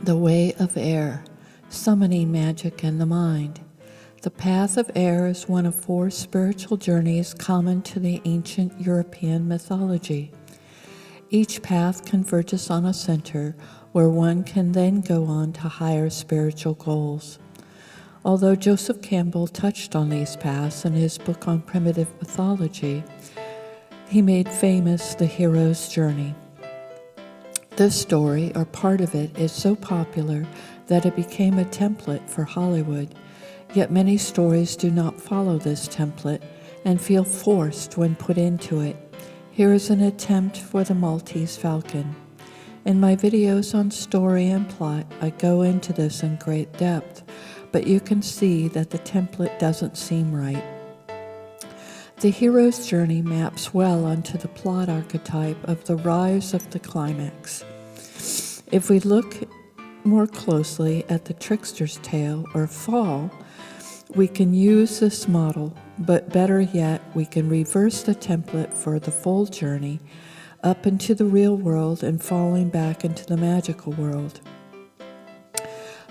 The Way of Air, Summoning Magic in the Mind. The path of air is one of 4 spiritual journeys common to the ancient European mythology. Each path converges on a center where one can then go on to higher spiritual goals. Although Joseph Campbell touched on these paths in his book on primitive mythology, he made famous the hero's journey. This story, or part of it, is so popular that it became a template for Hollywood, yet many stories do not follow this template and feel forced when put into it. Here is an attempt for the Maltese Falcon. In my videos on story and plot, I go into this in great depth, but you can see that the template doesn't seem right. The hero's journey maps well onto the plot archetype of the rise of the climax. If we look more closely at the trickster's tale, or fall, we can use this model, but better yet, we can reverse the template for the full journey up into the real world and falling back into the magical world.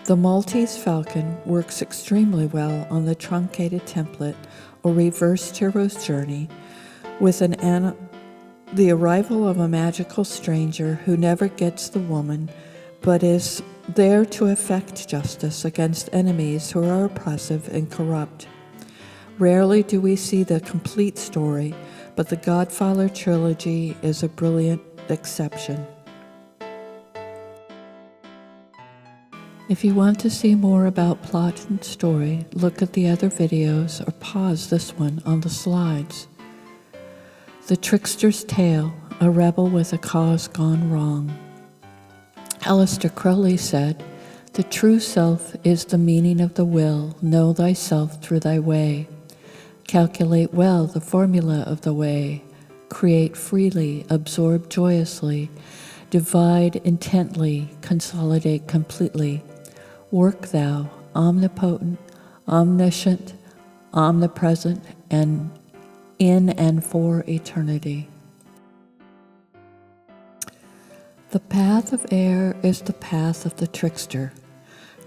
The Maltese Falcon works extremely well on the truncated template or reversed hero's journey with the arrival of a magical stranger who never gets the woman but is there to effect justice against enemies who are oppressive and corrupt. Rarely do we see the complete story, but the Godfather trilogy is a brilliant exception. If you want to see more about plot and story, look at the other videos or pause this one on the slides. The Trickster's Tale, a rebel with a cause gone wrong. Alistair Crowley said, "The true self is the meaning of the will. Know thyself through thy way. Calculate well the formula of the way. Create freely, absorb joyously, divide intently, consolidate completely. Work thou, omnipotent, omniscient, omnipresent, and in and for eternity." The path of air is the path of the trickster.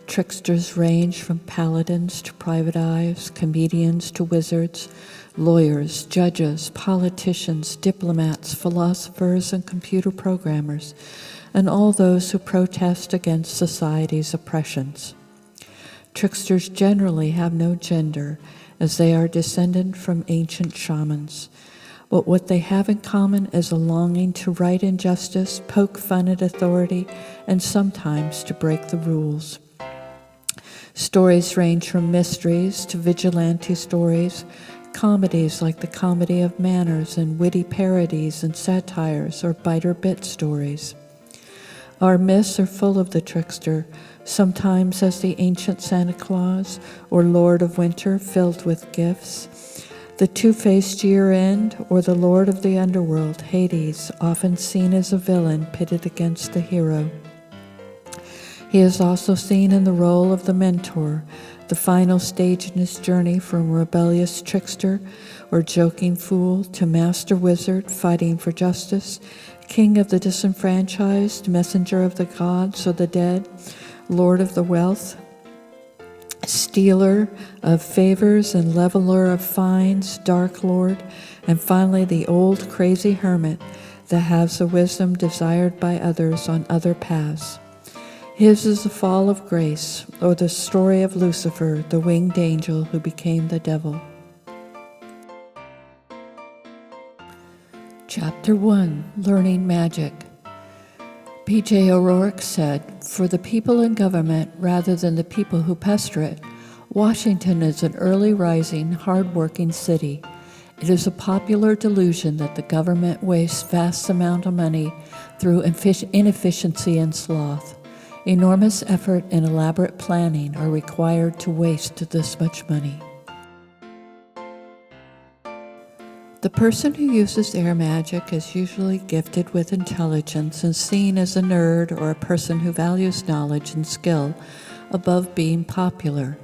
Tricksters range from paladins to private eyes, comedians to wizards, lawyers, judges, politicians, diplomats, philosophers, and computer programmers, and all those who protest against society's oppressions. Tricksters generally have no gender, as they are descended from ancient shamans. But what they have in common is a longing to right injustice, poke fun at authority, and sometimes to break the rules. Stories range from mysteries to vigilante stories, comedies like the Comedy of Manners, and witty parodies and satires or bite-or-bit stories. Our myths are full of the trickster, sometimes as the ancient Santa Claus or Lord of Winter filled with gifts, the two-faced year-end, or the Lord of the Underworld, Hades, often seen as a villain pitted against the hero. He is also seen in the role of the mentor, the final stage in his journey from rebellious trickster or joking fool to master wizard fighting for justice, king of the disenfranchised, messenger of the gods or the dead, lord of the wealth, stealer of favors and leveler of fines, dark lord, and finally the old crazy hermit that has the wisdom desired by others on other paths. His is the fall of grace, or the story of Lucifer, the winged angel who became the devil. Chapter 1, Learning Magic. P.J. O'Rourke said, "For the people in government, rather than the people who pester it, Washington is an early rising, hard-working city. It is a popular delusion that the government wastes vast amount of money through inefficiency and sloth. Enormous effort and elaborate planning are required to waste this much money." The person who uses air magic is usually gifted with intelligence and seen as a nerd or a person who values knowledge and skill above being popular.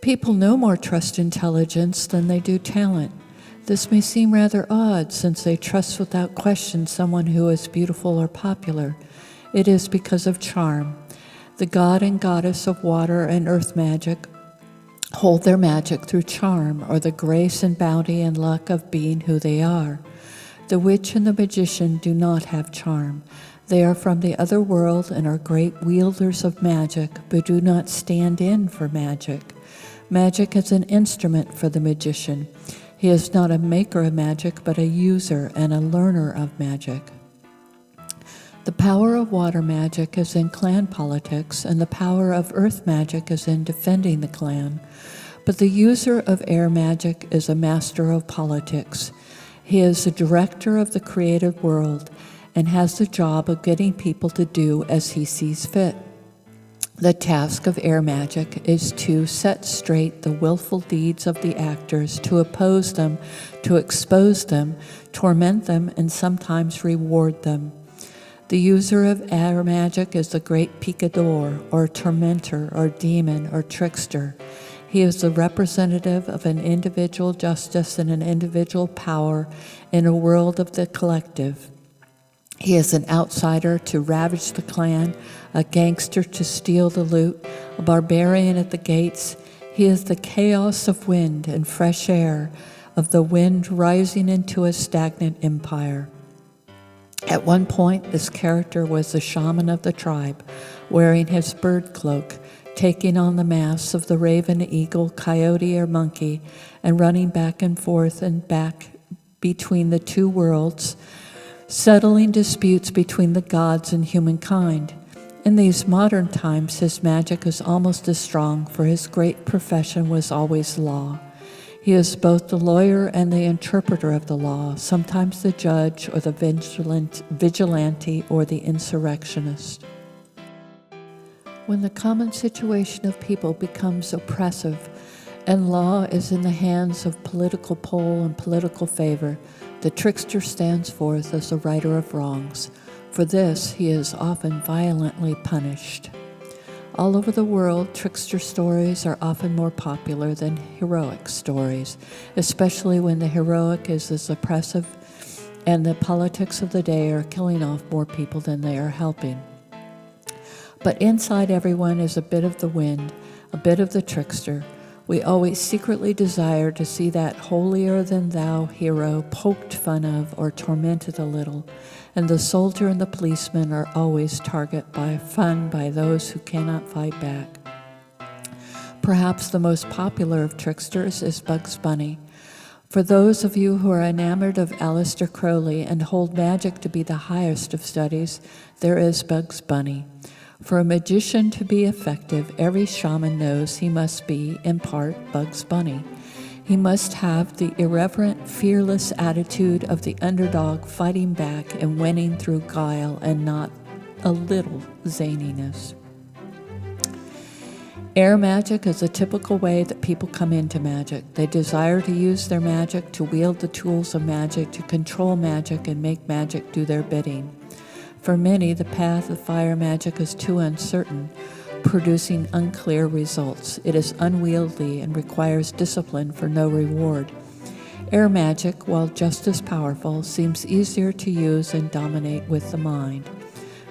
People no more trust intelligence than they do talent. This may seem rather odd since they trust without question someone who is beautiful or popular. It is because of charm. The god and goddess of water and earth magic hold their magic through charm, or the grace and bounty and luck of being who they are. The witch and the magician do not have charm. They are from the other world and are great wielders of magic, but do not stand in for magic. Magic is an instrument for the magician. He is not a maker of magic, but a user and a learner of magic. The power of water magic is in clan politics, and the power of earth magic is in defending the clan. But the user of air magic is a master of politics. He is the director of the created world and has the job of getting people to do as he sees fit. The task of air magic is to set straight the willful deeds of the actors, to oppose them, to expose them, torment them, and sometimes reward them. The user of air magic is the great picador, or tormentor, or demon, or trickster. He is the representative of an individual justice and an individual power in a world of the collective. He is an outsider to ravage the clan, a gangster to steal the loot, a barbarian at the gates. He is the chaos of wind and fresh air, of the wind rising into a stagnant empire. At one point, this character was the shaman of the tribe, wearing his bird cloak, taking on the masks of the raven, eagle, coyote, or monkey, and running back and forth and back between the two worlds, settling disputes between the gods and humankind. In these modern times, his magic is almost as strong, for his great profession was always law. He is both the lawyer and the interpreter of the law, sometimes the judge or the vigilante or the insurrectionist. When the common situation of people becomes oppressive and law is in the hands of political pull and political favor, the trickster stands forth as the righter of wrongs. For this, he is often violently punished. All over the world, trickster stories are often more popular than heroic stories, especially when the heroic is as oppressive and the politics of the day are killing off more people than they are helping. But inside everyone is a bit of the wind, a bit of the trickster. We always secretly desire to see that holier-than-thou hero poked fun of or tormented a little, and the soldier and the policeman are always target by fun by those who cannot fight back. Perhaps the most popular of tricksters is Bugs Bunny. For those of you who are enamored of Alistair Crowley and hold magic to be the highest of studies, there is Bugs Bunny. For a magician to be effective, every shaman knows he must be, in part, Bugs Bunny. He must have the irreverent, fearless attitude of the underdog fighting back and winning through guile and not a little zaniness. Air magic is a typical way that people come into magic. They desire to use their magic, to wield the tools of magic, to control magic and make magic do their bidding. For many, the path of fire magic is too uncertain, producing unclear results. It is unwieldy and requires discipline for no reward. Air magic, while just as powerful, seems easier to use and dominate with the mind.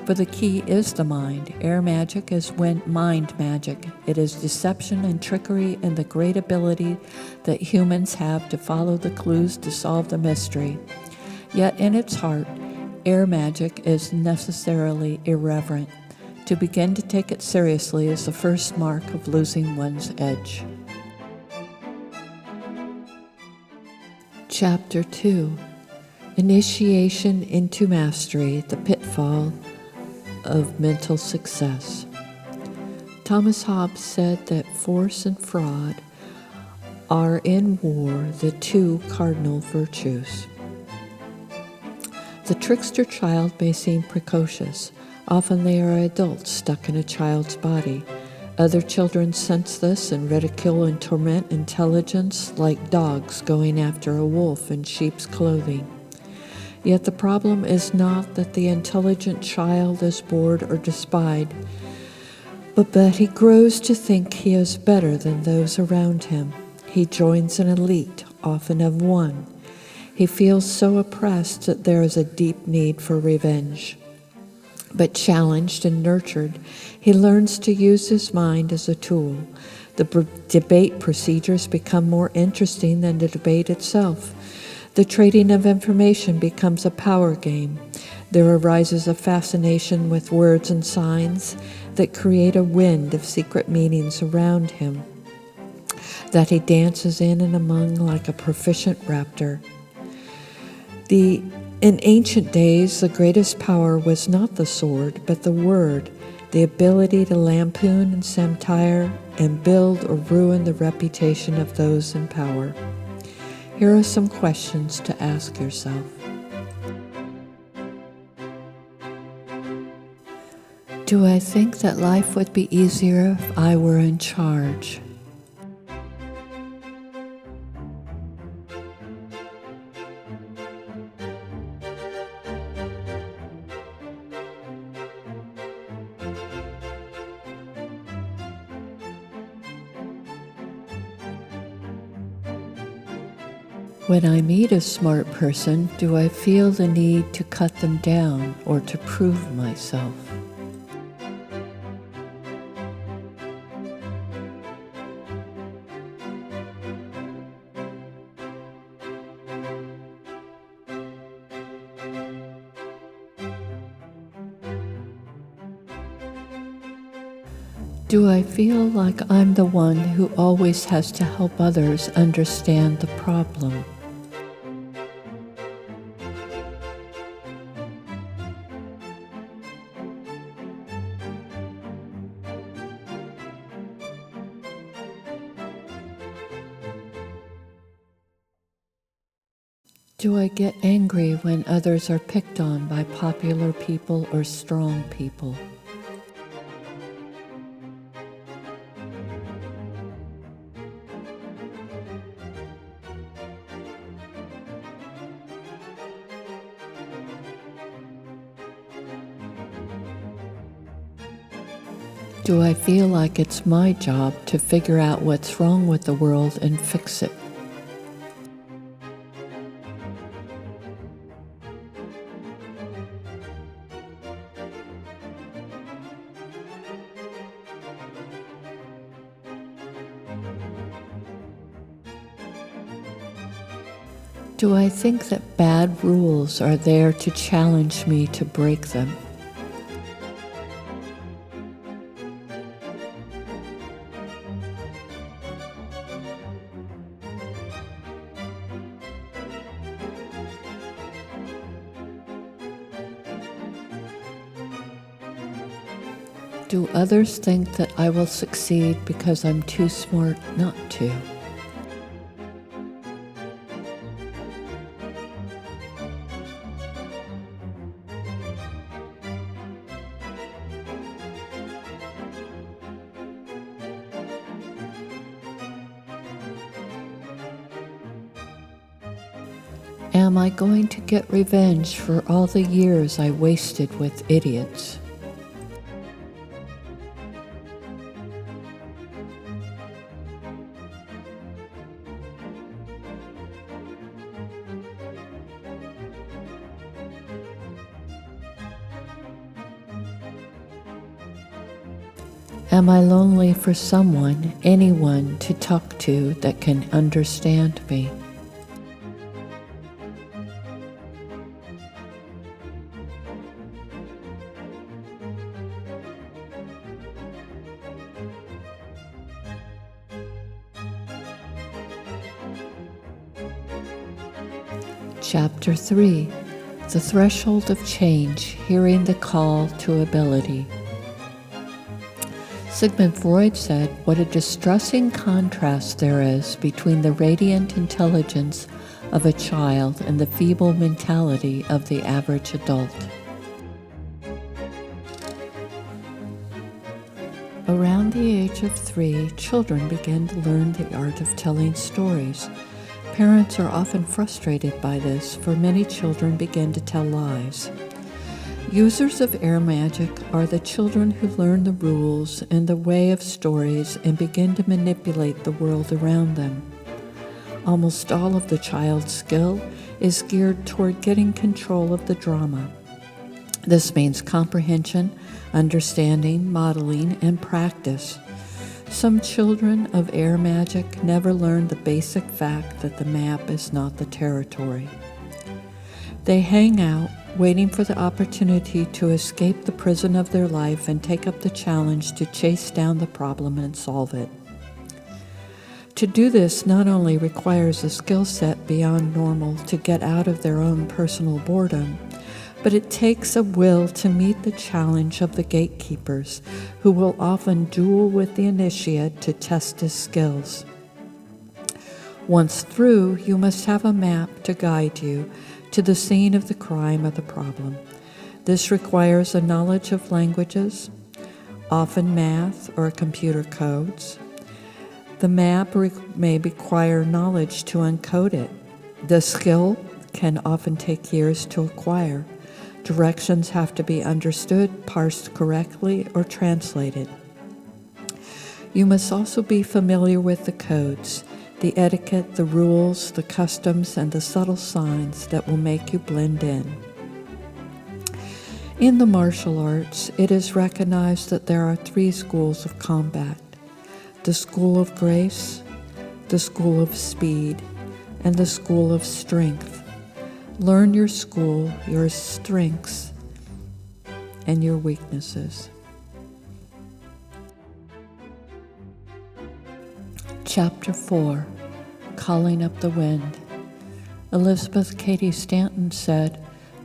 For the key is the mind. Air magic is mind magic. It is deception and trickery and the great ability that humans have to follow the clues to solve the mystery. Yet in its heart, air magic is necessarily irreverent. To begin to take it seriously is the first mark of losing one's edge. Chapter 2. Initiation into Mastery, the Pitfall of Mental Success. Thomas Hobbes said that force and fraud are in war the two cardinal virtues. The trickster child may seem precocious. Often they are adults stuck in a child's body. Other children sense this and ridicule and torment intelligence like dogs going after a wolf in sheep's clothing. Yet the problem is not that the intelligent child is bored or despised, but that he grows to think he is better than those around him. He joins an elite, often of one. He feels so oppressed that there is a deep need for revenge. But challenged and nurtured, he learns to use his mind as a tool. The debate procedures become more interesting than the debate itself. The trading of information becomes a power game. There arises a fascination with words and signs that create a wind of secret meanings around him that he dances in and among like a proficient raptor. In ancient days, the greatest power was not the sword, but the word, the ability to lampoon and satire and build or ruin the reputation of those in power. Here are some questions to ask yourself. Do I think that life would be easier if I were in charge? When I meet a smart person, do I feel the need to cut them down or to prove myself? Do I feel like I'm the one who always has to help others understand the problem? Do I get angry when others are picked on by popular people or strong people? Do I feel like it's my job to figure out what's wrong with the world and fix it? Do I think that bad rules are there to challenge me to break them? Do others think that I will succeed because I'm too smart not to? Am I going to get revenge for all the years I wasted with idiots? Am I lonely for someone, anyone to talk to that can understand me? Chapter 3. The Threshold of Change, Hearing the Call to Ability. Sigmund Freud said, "What a distressing contrast there is between the radiant intelligence of a child and the feeble mentality of the average adult." Around the age of 3, children begin to learn the art of telling stories. Parents are often frustrated by this, for many children begin to tell lies. Users of air magic are the children who learn the rules and the way of stories and begin to manipulate the world around them. Almost all of the child's skill is geared toward getting control of the drama. This means comprehension, understanding, modeling, and practice. Some children of air magic never learn the basic fact that the map is not the territory. They hang out, waiting for the opportunity to escape the prison of their life and take up the challenge to chase down the problem and solve it. To do this not only requires a skill set beyond normal to get out of their own personal boredom, but it takes a will to meet the challenge of the gatekeepers, who will often duel with the initiate to test his skills. Once through, you must have a map to guide you to the scene of the crime or the problem. This requires a knowledge of languages, often math or computer codes. The map may require knowledge to encode it. The skill can often take years to acquire. Directions have to be understood, parsed correctly, or translated. You must also be familiar with the codes, the etiquette, the rules, the customs, and the subtle signs that will make you blend in. In the martial arts, it is recognized that there are 3 schools of combat: the school of grace, the school of speed, and the school of strength. Learn your school, your strengths, and your weaknesses. Chapter 4, Calling Up the Wind. Elizabeth Cady Stanton said,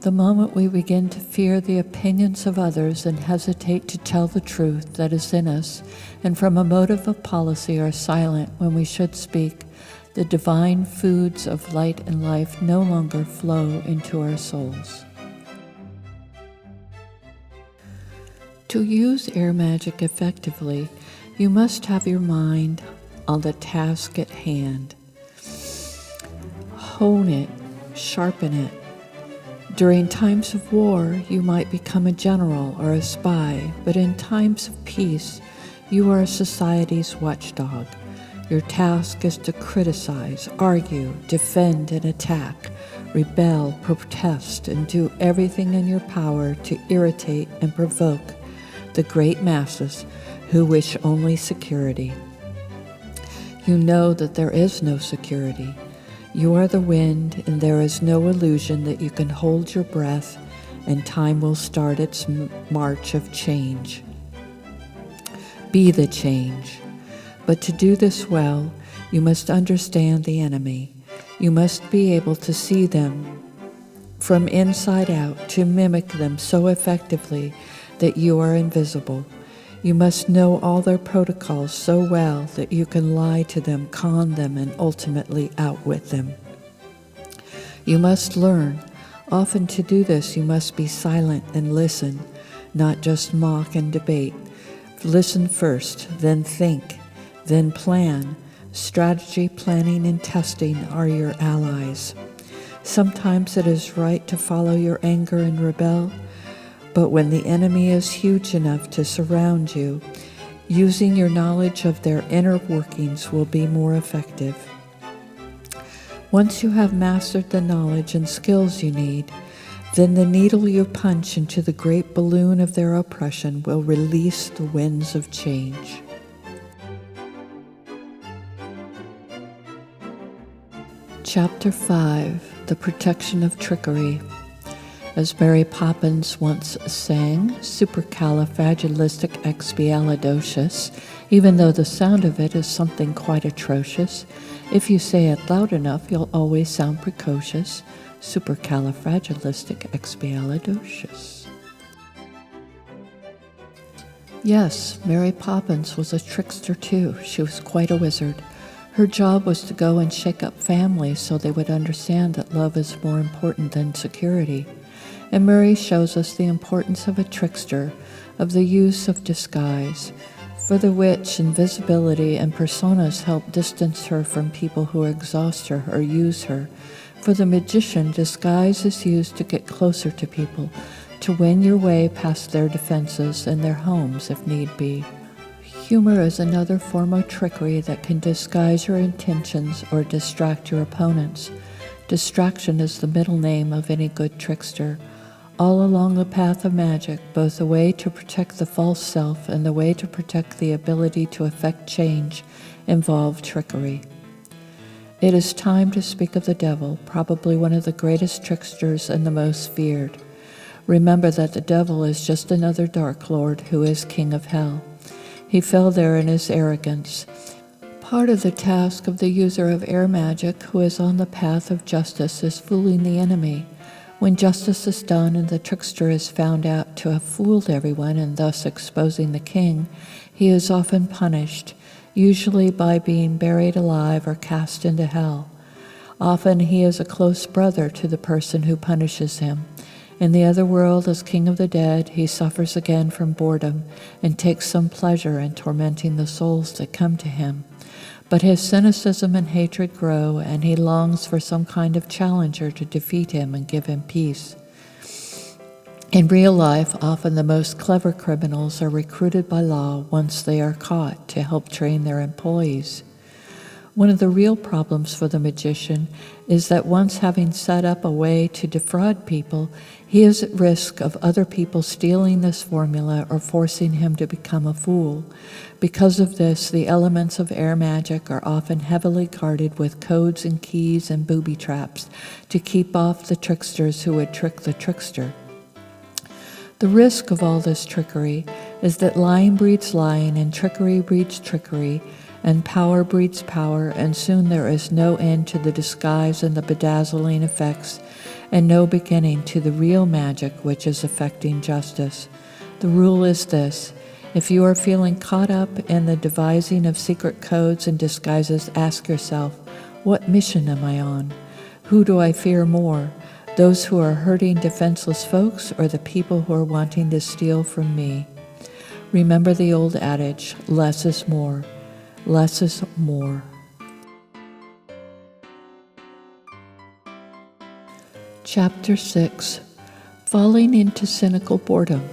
"The moment we begin to fear the opinions of others and hesitate to tell the truth that is in us, and from a motive of policy are silent when we should speak, the divine foods of light and life no longer flow into our souls." To use air magic effectively, you must have your mind on the task at hand. Hone it, sharpen it. During times of war, you might become a general or a spy, but in times of peace, you are society's watchdog. Your task is to criticize, argue, defend, and attack, rebel, protest, and do everything in your power to irritate and provoke the great masses who wish only security. You know that there is no security. You are the wind, and there is no illusion that you can hold your breath and time will start its march of change. Be the change. But to do this well, you must understand the enemy. You must be able to see them from inside out, to mimic them so effectively that you are invisible. You must know all their protocols so well that you can lie to them, con them, and ultimately outwit them. You must learn. Often to do this, you must be silent and listen, not just mock and debate. Listen first, then think. Then plan. Strategy, planning, and testing are your allies. Sometimes it is right to follow your anger and rebel, but when the enemy is huge enough to surround you, using your knowledge of their inner workings will be more effective. Once you have mastered the knowledge and skills you need, then the needle you punch into the great balloon of their oppression will release the winds of change. Chapter 5, The Protection of Trickery. As Mary Poppins once sang, supercalifragilisticexpialidocious, even though the sound of it is something quite atrocious, if you say it loud enough, you'll always sound precocious. Supercalifragilisticexpialidocious. Yes, Mary Poppins was a trickster too. She was quite a wizard. Her job was to go and shake up families so they would understand that love is more important than security. And Murray shows us the importance of a trickster, of the use of disguise. For the witch, invisibility and personas help distance her from people who exhaust her or use her. For the magician, disguise is used to get closer to people, to win your way past their defenses and their homes if need be. Humor is another form of trickery that can disguise your intentions or distract your opponents. Distraction is the middle name of any good trickster. All along the path of magic, both the way to protect the false self and the way to protect the ability to effect change involve trickery. It is time to speak of the devil, probably one of the greatest tricksters and the most feared. Remember that the devil is just another dark lord who is king of hell. He fell there in his arrogance. Part of the task of the user of air magic who is on the path of justice is fooling the enemy. When justice is done and the trickster is found out to have fooled everyone and thus exposing the king, he is often punished, usually by being buried alive or cast into hell. Often he is a close brother to the person who punishes him. In the other world, as king of the dead, he suffers again from boredom and takes some pleasure in tormenting the souls that come to him. But his cynicism and hatred grow, and he longs for some kind of challenger to defeat him and give him peace. In real life, often the most clever criminals are recruited by law once they are caught to help train their employees. One of the real problems for the magician is that once having set up a way to defraud people, he is at risk of other people stealing this formula or forcing him to become a fool. Because of this, the elements of air magic are often heavily guarded with codes and keys and booby traps to keep off the tricksters who would trick the trickster. The risk of all this trickery is that lying breeds lying and trickery breeds trickery, and power breeds power, and soon there is no end to the disguise and the bedazzling effects, and no beginning to the real magic which is effecting justice. The rule is this: if you are feeling caught up in the devising of secret codes and disguises, ask yourself, what mission am I on? Who do I fear more? Those who are hurting defenseless folks, or the people who are wanting to steal from me? Remember the old adage, less is more. Less is more. Chapter 6. Falling into Cynical Boredom.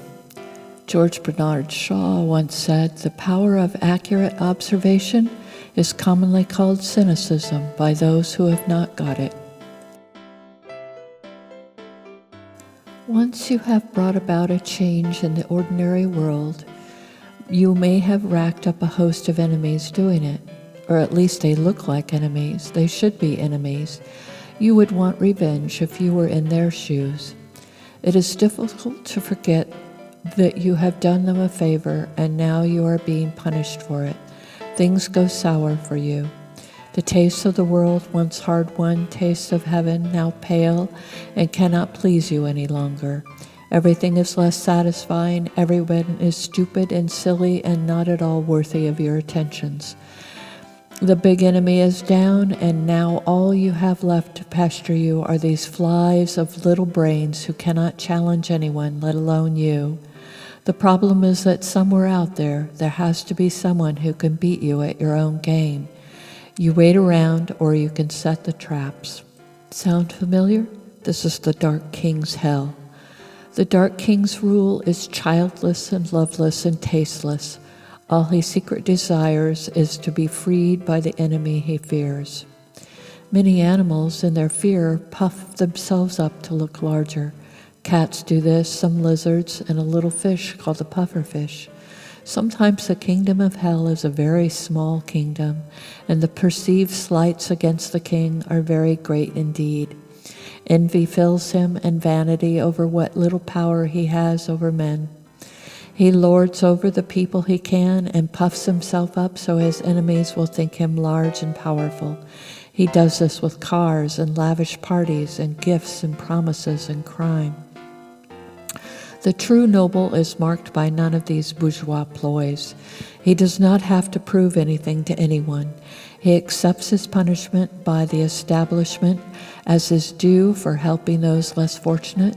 George Bernard Shaw once said, "The power of accurate observation is commonly called cynicism by those who have not got it." Once you have brought about a change in the ordinary world, you may have racked up a host of enemies doing it, or at least they look like enemies. They should be enemies. You would want revenge if you were in their shoes. It is difficult to forget that you have done them a favor and now you are being punished for it. Things go sour for you. The taste of the world, once hard-won taste of heaven, now pale and cannot please you any longer. Everything is less satisfying, everyone is stupid and silly and not at all worthy of your attentions. The big enemy is down, and now all you have left to pester you are these flies of little brains who cannot challenge anyone, let alone you. The problem is that somewhere out there has to be someone who can beat you at your own game. You wait around, or you can set the traps. Sound familiar? This is the Dark King's hell. The Dark King's rule is childless and loveless and tasteless. All he secret desires is to be freed by the enemy he fears. Many animals, in their fear, puff themselves up to look larger. Cats do this, some lizards, and a little fish called the pufferfish. Sometimes the kingdom of hell is a very small kingdom, and the perceived slights against the king are very great indeed. Envy fills him, and vanity over what little power he has over men. He lords over the people he can and puffs himself up so his enemies will think him large and powerful. He does this with cars and lavish parties and gifts and promises and crime. The true noble is marked by none of these bourgeois ploys. He does not have to prove anything to anyone. He accepts his punishment by the establishment as his due for helping those less fortunate,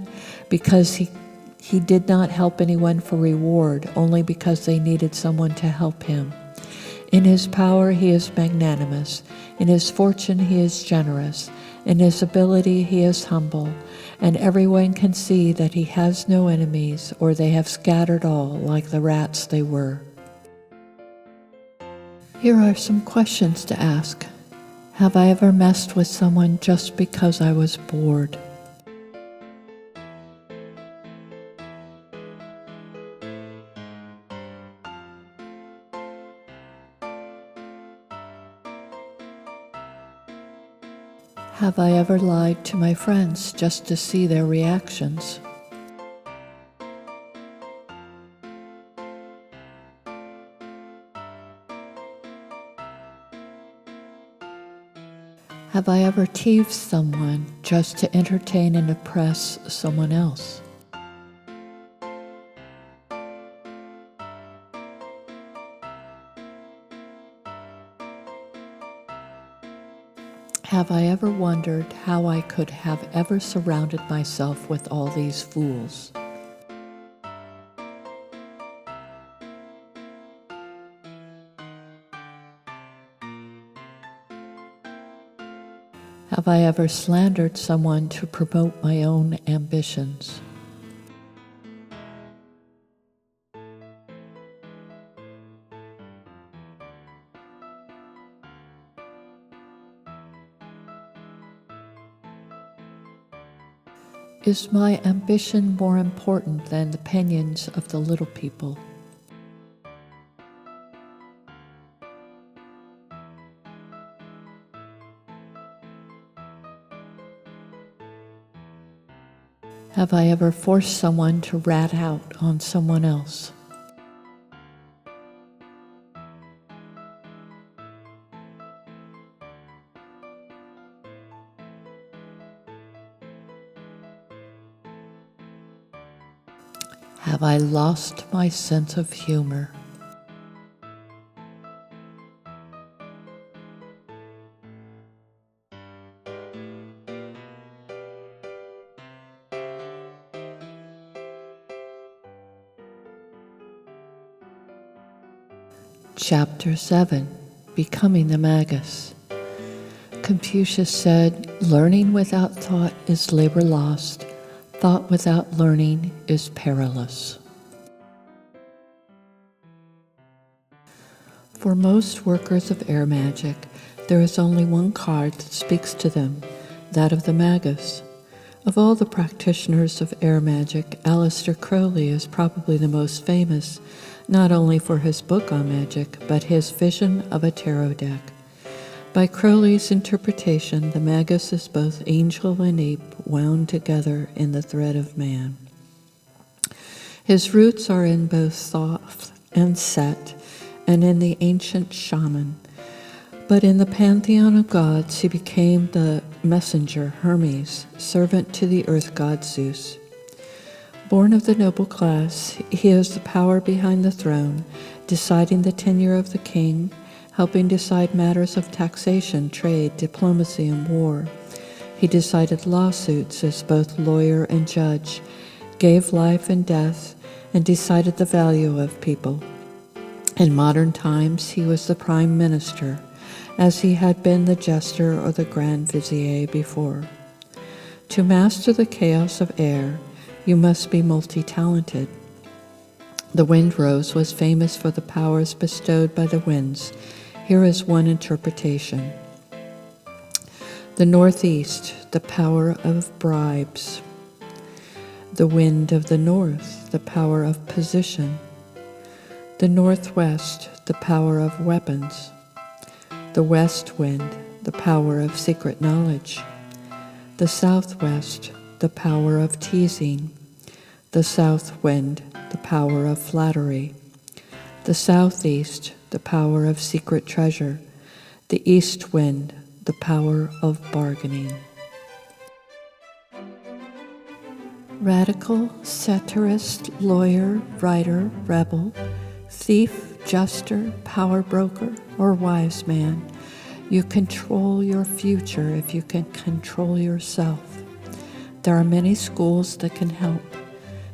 because he did not help anyone for reward, only because they needed someone to help him. In his power he is magnanimous. In his fortune he is generous. In his ability he is humble. And everyone can see that he has no enemies, or they have scattered all like the rats they were. Here are some questions to ask. Have I ever messed with someone just because I was bored? Have I ever lied to my friends just to see their reactions? Have I ever teased someone just to entertain and impress someone else? Have I ever wondered how I could have ever surrounded myself with all these fools? Have I ever slandered someone to promote my own ambitions? Is my ambition more important than the opinions of the little people? Have I ever forced someone to rat out on someone else? Have I lost my sense of humor? Chapter 7, Becoming the Magus. Confucius said, "Learning without thought is labor lost. Thought without learning is perilous." For most workers of air magic, there is only one card that speaks to them, that of the Magus. Of all the practitioners of air magic, Alistair Crowley is probably the most famous, not only for his book on magic, but his vision of a tarot deck. By Crowley's interpretation, the Magus is both angel and ape wound together in the thread of man. His roots are in both Thoth and Set, and in the ancient Shaman. But in the pantheon of gods, he became the messenger, Hermes, servant to the earth god Zeus. Born of the noble class, he is the power behind the throne, deciding the tenure of the king, helping decide matters of taxation, trade, diplomacy, and war. He decided lawsuits as both lawyer and judge, gave life and death, and decided the value of people. In modern times, he was the prime minister, as he had been the jester or the grand vizier before. To master the chaos of air, you must be multi-talented. The wind rose was famous for the powers bestowed by the winds. Here is one interpretation. The northeast, the power of bribes. The wind of the north, the power of position. The northwest, the power of weapons. The west wind, the power of secret knowledge. The southwest, the power of teasing. The south wind, the power of flattery. The southeast, the power of secret treasure. The east wind, the power of bargaining. Radical, satirist, lawyer, writer, rebel, thief, jester, power broker, or wise man, you control your future if you can control yourself. There are many schools that can help.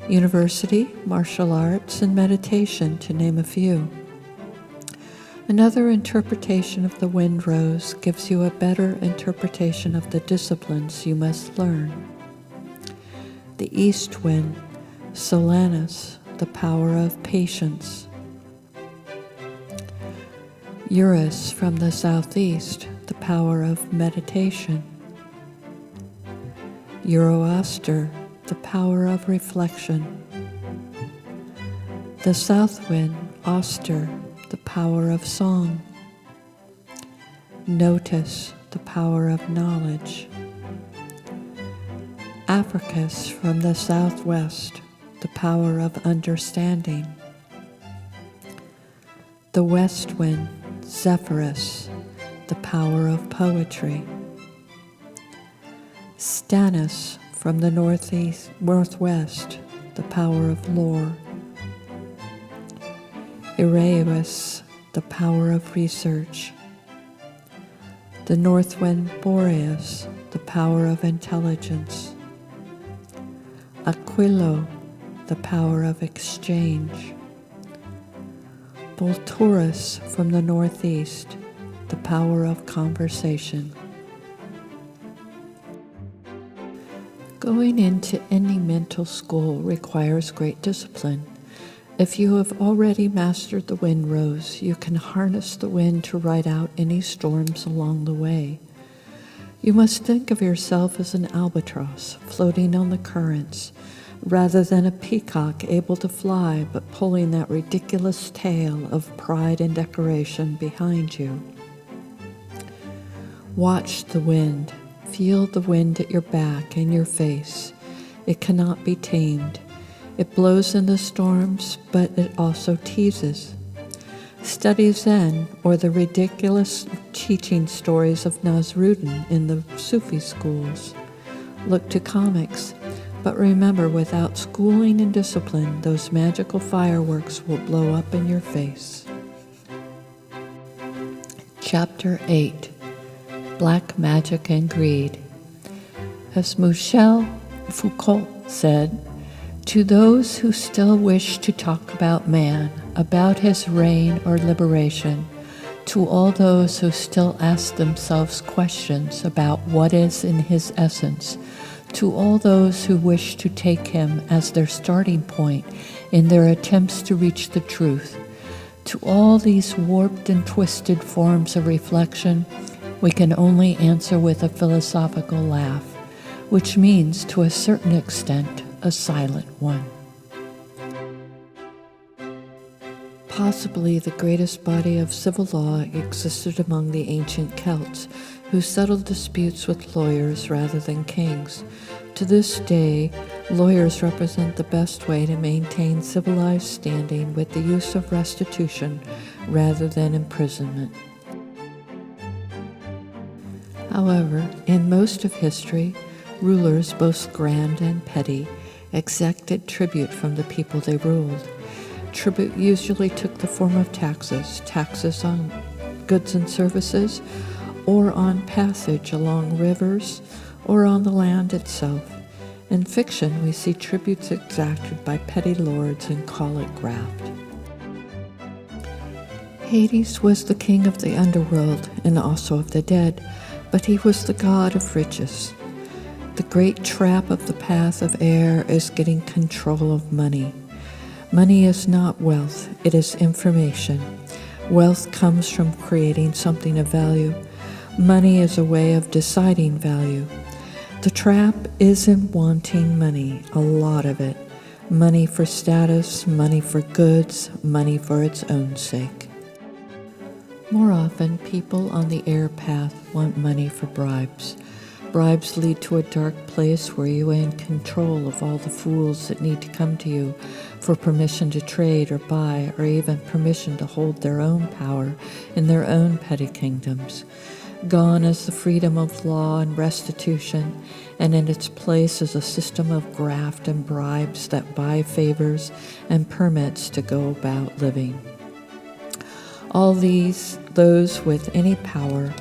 University, martial arts, and meditation, to name a few. Another interpretation of the wind rose gives you a better interpretation of the disciplines you must learn. The east wind, Solanus, the power of patience. Eurus from the southeast, the power of meditation. Zoroaster, the power of reflection. The south wind, Auster, the power of song. Notus, the power of knowledge. Africus from the southwest, the power of understanding. The west wind, Zephyrus, the power of poetry. Stannis from the northwest, the power of lore. Erebus, the power of research. The north wind, Boreas, the power of intelligence. Aquilo, the power of exchange. Volturus from the northeast, the power of conversation. Going into any mental school requires great discipline. If you have already mastered the wind rose, you can harness the wind to ride out any storms along the way. You must think of yourself as an albatross floating on the currents, rather than a peacock able to fly but pulling that ridiculous tail of pride and decoration behind you. Watch the wind. Feel the wind at your back and your face. It cannot be tamed. It blows in the storms, but it also teases. Study Zen or the ridiculous teaching stories of Nasruddin in the Sufi schools. Look to comics, but remember, without schooling and discipline, those magical fireworks will blow up in your face. Chapter 8. Black Magic and Greed. As Michel Foucault said, to those who still wish to talk about man, about his reign or liberation, to all those who still ask themselves questions about what is in his essence, to all those who wish to take him as their starting point in their attempts to reach the truth, to all these warped and twisted forms of reflection, we can only answer with a philosophical laugh, which means, to a certain extent, a silent one. Possibly the greatest body of civil law existed among the ancient Celts, who settled disputes with lawyers rather than kings. To this day, lawyers represent the best way to maintain civilized standing with the use of restitution rather than imprisonment. However, in most of history, rulers, both grand and petty, exacted tribute from the people they ruled. Tribute usually took the form of taxes on goods and services, or on passage along rivers, or on the land itself. In fiction, we see tributes exacted by petty lords and call it graft. Hades was the king of the underworld and also of the dead, but he was the god of riches. The great trap of the path of air is getting control of money. Money is not wealth, it is information. Wealth comes from creating something of value. Money is a way of deciding value. The trap is in wanting money, a lot of it. Money for status, money for goods, money for its own sake. More often, people on the air path want money for bribes. Bribes lead to a dark place where you are in control of all the fools that need to come to you for permission to trade or buy, or even permission to hold their own power in their own petty kingdoms. Gone is the freedom of law and restitution, and in its place is a system of graft and bribes that buy favors and permits to go about living. All those with any power,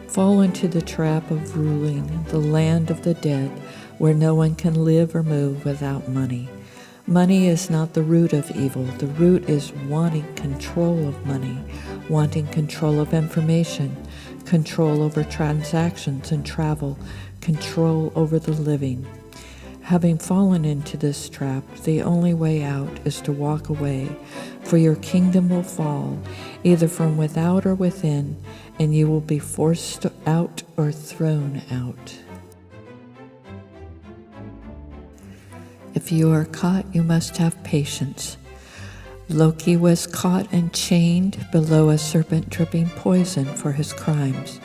fall into the trap of ruling the land of the dead, where no one can live or move without money. Money is not the root of evil. The root is wanting control of money, wanting control of information, control over transactions and travel, control over the living. Having fallen into this trap, the only way out is to walk away, for your kingdom will fall, either from without or within, and you will be forced out or thrown out. If you are caught, you must have patience. Loki was caught and chained below a serpent dripping poison for his crimes.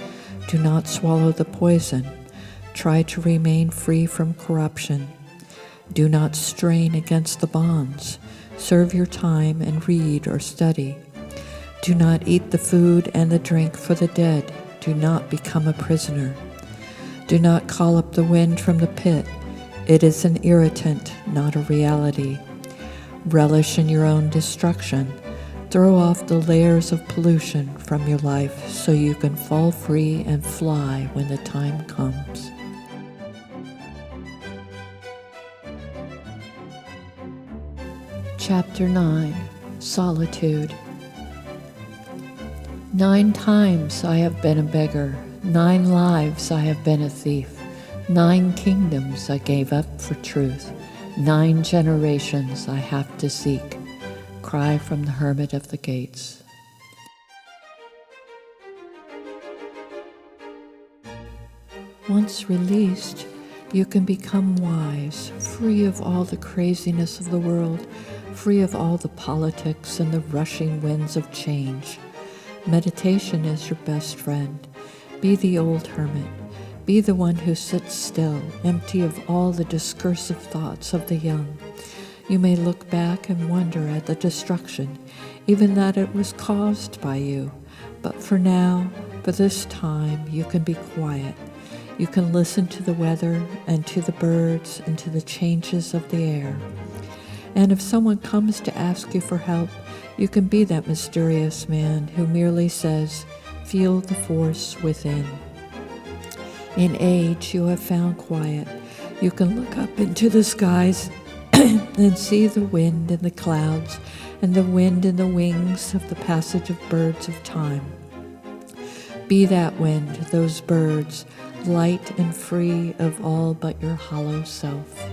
Do not swallow the poison. Try to remain free from corruption. Do not strain against the bonds. Serve your time and read or study. Do not eat the food and the drink for the dead. Do not become a prisoner. Do not call up the wind from the pit. It is an irritant, not a reality. Relish in your own destruction. Throw off the layers of pollution from your life so you can fall free and fly when the time comes. Chapter 9. Solitude. 9 times I have been a beggar. 9 lives I have been a thief. 9 kingdoms I gave up for truth. 9 generations I have to seek. Cry from the hermit of the gates. Once released, you can become wise, free of all the craziness of the world, free of all the politics and the rushing winds of change. Meditation is your best friend. Be the old hermit. Be the one who sits still, empty of all the discursive thoughts of the young. You may look back and wonder at the destruction, even that it was caused by you. But for now, for this time, you can be quiet. You can listen to the weather and to the birds and to the changes of the air. And if someone comes to ask you for help, you can be that mysterious man who merely says, "Feel the force within." In age, you have found quiet. You can look up into the skies and see the wind in the clouds and the wind in the wings of the passage of birds of time. Be that wind, those birds, light and free of all but your hollow self.